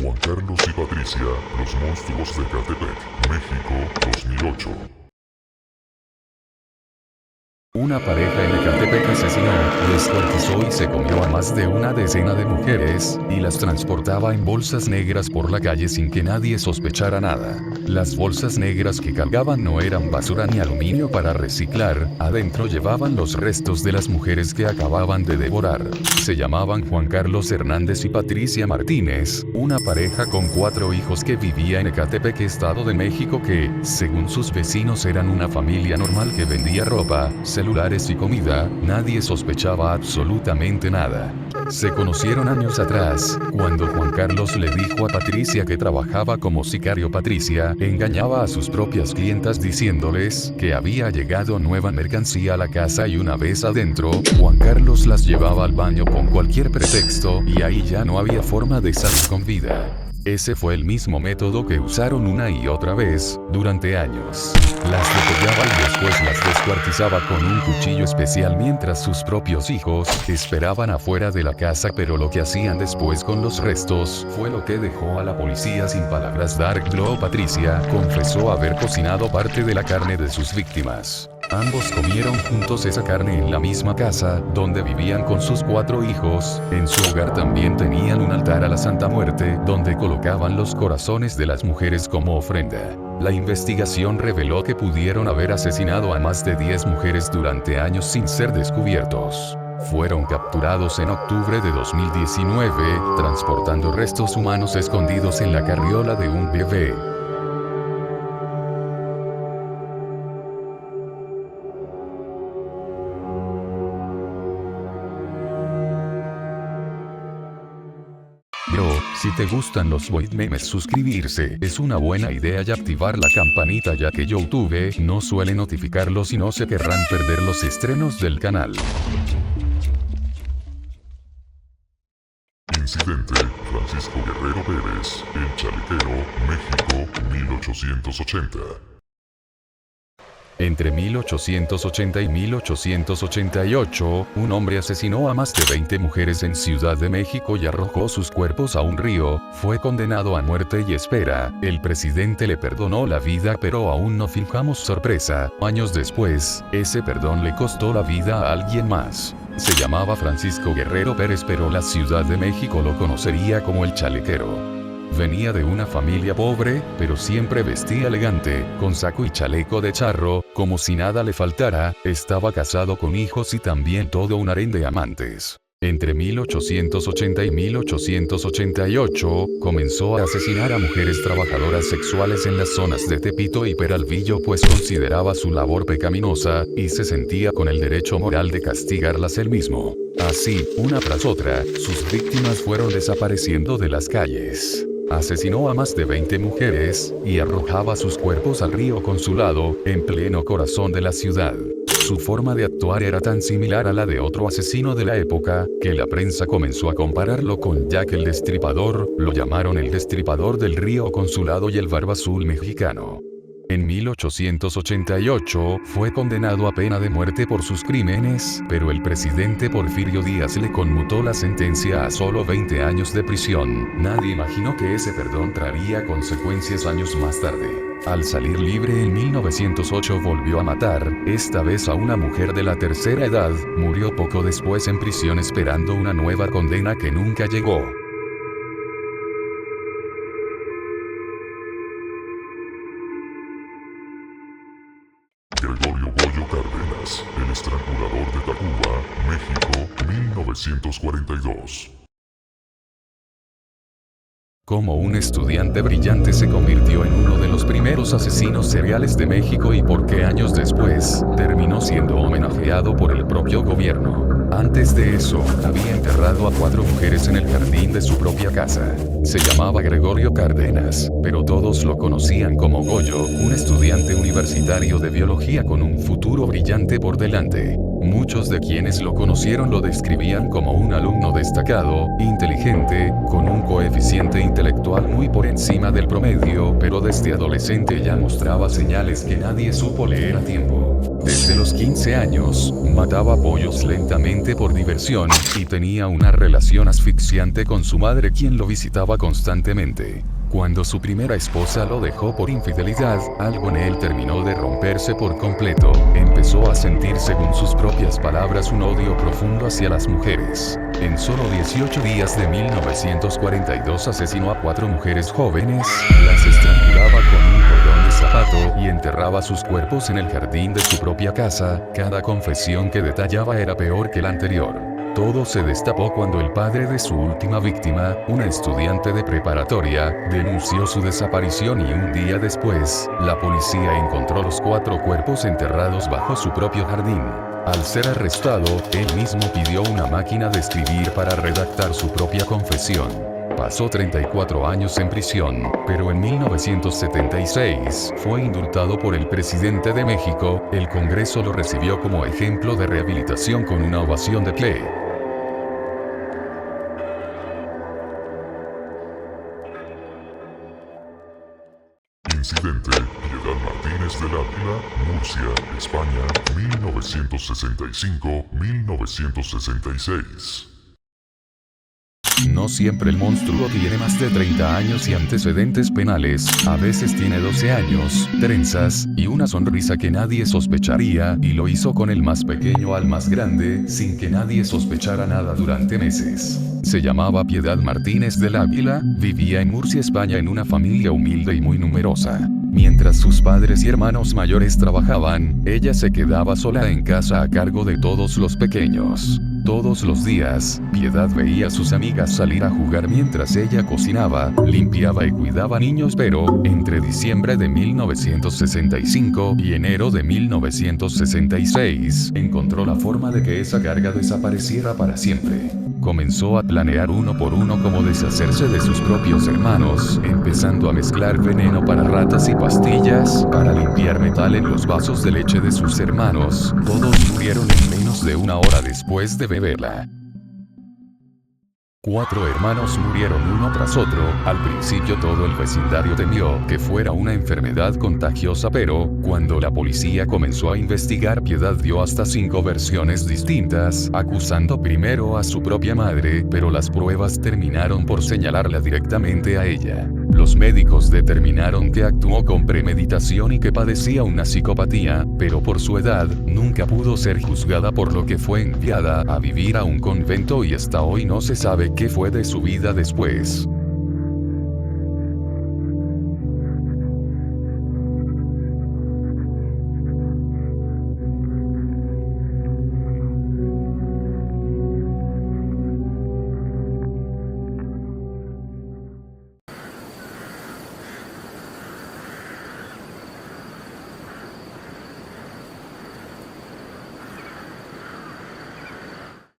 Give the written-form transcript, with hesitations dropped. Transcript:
Juan Carlos y Patricia, los monstruos de Ecatepec, México, 2008. Una pareja en Ecatepec asesinó, descuartizó y se comió a más de una decena de mujeres, y las transportaba en bolsas negras por la calle sin que nadie sospechara nada. Las bolsas negras que cargaban no eran basura ni aluminio para reciclar, adentro llevaban los restos de las mujeres que acababan de devorar. Se llamaban Juan Carlos Hernández y Patricia Martínez, una pareja con 4 hijos que vivía en Ecatepec, Estado de México, que, según sus vecinos, eran una familia normal que vendía ropa, celulares y comida. Nadie sospechaba absolutamente nada. Se conocieron años atrás, cuando Juan Carlos le dijo a Patricia que trabajaba como sicario. Patricia engañaba a sus propias clientas diciéndoles que había llegado nueva mercancía a la casa y una vez adentro, Juan Carlos las llevaba al baño con cualquier pretexto y ahí ya no había forma de salir con vida. Ese fue el mismo método que usaron una y otra vez, durante años. Las degollaba y después las descuartizaba con un cuchillo especial mientras sus propios hijos esperaban afuera de la casa, pero lo que hacían después con los restos fue lo que dejó a la policía sin palabras. Dark Glow. Patricia confesó haber cocinado parte de la carne de sus víctimas. Ambos comieron juntos esa carne en la misma casa, donde vivían con sus 4 hijos. En su hogar también tenían un altar a la Santa Muerte, donde colocaban los corazones de las mujeres como ofrenda. La investigación reveló que pudieron haber asesinado a más de 10 mujeres durante años sin ser descubiertos. Fueron capturados en octubre de 2019, transportando restos humanos escondidos en la carriola de un bebé. Si te gustan los void memes, suscribirse es una buena idea y activar la campanita, ya que YouTube no suele notificarlos y no se querrán perder los estrenos del canal. Incidente, Francisco Guerrero Pérez, El Chalequero, México, 1880. Entre 1880 y 1888, un hombre asesinó a más de 20 mujeres en Ciudad de México y arrojó sus cuerpos a un río. Fue condenado a muerte y espera. El presidente le perdonó la vida, pero aún no fijamos sorpresa. Años después, ese perdón le costó la vida a alguien más. Se llamaba Francisco Guerrero Pérez, pero la Ciudad de México lo conocería como el Chalequero. Venía de una familia pobre, pero siempre vestía elegante, con saco y chaleco de charro, como si nada le faltara. Estaba casado con hijos y también todo un harén de amantes. Entre 1880 y 1888, comenzó a asesinar a mujeres trabajadoras sexuales en las zonas de Tepito y Peralvillo, pues consideraba su labor pecaminosa, y se sentía con el derecho moral de castigarlas él mismo. Así, una tras otra, sus víctimas fueron desapareciendo de las calles. Asesinó a más de 20 mujeres, y arrojaba sus cuerpos al río Consulado, en pleno corazón de la ciudad. Su forma de actuar era tan similar a la de otro asesino de la época, que la prensa comenzó a compararlo con Jack el Destripador. Lo llamaron el Destripador del río Consulado y el Barba Azul mexicano. En 1888, fue condenado a pena de muerte por sus crímenes, pero el presidente Porfirio Díaz le conmutó la sentencia a solo 20 años de prisión. Nadie imaginó que ese perdón traería consecuencias años más tarde. Al salir libre en 1908 volvió a matar, esta vez a una mujer de la tercera edad. Murió poco después en prisión esperando una nueva condena que nunca llegó. Gregorio Goyo Cárdenas, El Estrangulador de Tacuba, México, 1942. Como un estudiante brillante se convirtió en uno de los primeros asesinos seriales de México y porque años después, terminó siendo homenajeado por el propio gobierno. Antes de eso, había enterrado a 4 mujeres en el jardín de su propia casa. Se llamaba Gregorio Cárdenas, pero todos lo conocían como Goyo, un estudiante universitario de biología con un futuro brillante por delante. Muchos de quienes lo conocieron lo describían como un alumno destacado, inteligente, con un coeficiente intelectual muy por encima del promedio, pero desde adolescente ya mostraba señales que nadie supo leer a tiempo. Desde los 15 años, mataba pollos lentamente por diversión, y tenía una relación asfixiante con su madre, quien lo visitaba constantemente. Cuando su primera esposa lo dejó por infidelidad, algo en él terminó de romperse por completo. Empezó a sentir, según sus propias palabras, un odio profundo hacia las mujeres. En solo 18 días de 1942 asesinó a 4 mujeres jóvenes, las estrangulaba con un cordón de zapato y enterraba sus cuerpos en el jardín de su propia casa. Cada confesión que detallaba era peor que la anterior. Todo se destapó cuando el padre de su última víctima, una estudiante de preparatoria, denunció su desaparición, y un día después, la policía encontró los 4 cuerpos enterrados bajo su propio jardín. Al ser arrestado, él mismo pidió una máquina de escribir para redactar su propia confesión. Pasó 34 años en prisión, pero en 1976 fue indultado por el presidente de México. El Congreso lo recibió como ejemplo de rehabilitación con una ovación de pie. Incidente: Piedad Martínez del Ávila, Murcia, España, 1965-1966. No siempre el monstruo tiene más de 30 años y antecedentes penales, a veces tiene 12 años, trenzas, y una sonrisa que nadie sospecharía, y lo hizo con el más pequeño al más grande, sin que nadie sospechara nada durante meses. Se llamaba Piedad Martínez del Ávila, vivía en Murcia, España, en una familia humilde y muy numerosa. Mientras sus padres y hermanos mayores trabajaban, ella se quedaba sola en casa a cargo de todos los pequeños. Todos los días, Piedad veía a sus amigas salir a jugar mientras ella cocinaba, limpiaba y cuidaba niños, pero, entre diciembre de 1965 y enero de 1966, encontró la forma de que esa carga desapareciera para siempre. Comenzó a planear uno por uno cómo deshacerse de sus propios hermanos, empezando a mezclar veneno para ratas y pastillas para limpiar metal en los vasos de leche de sus hermanos. Todos murieron en menos de una hora después de beberla. 4 hermanos murieron uno tras otro. Al principio todo el vecindario temió que fuera una enfermedad contagiosa, pero cuando la policía comenzó a investigar, Piedad dio hasta 5 versiones distintas, acusando primero a su propia madre, pero las pruebas terminaron por señalarla directamente a ella. Los médicos determinaron que actuó con premeditación y que padecía una psicopatía, pero por su edad, nunca pudo ser juzgada, por lo que fue enviada a vivir a un convento y hasta hoy no se sabe qué fue de su vida después.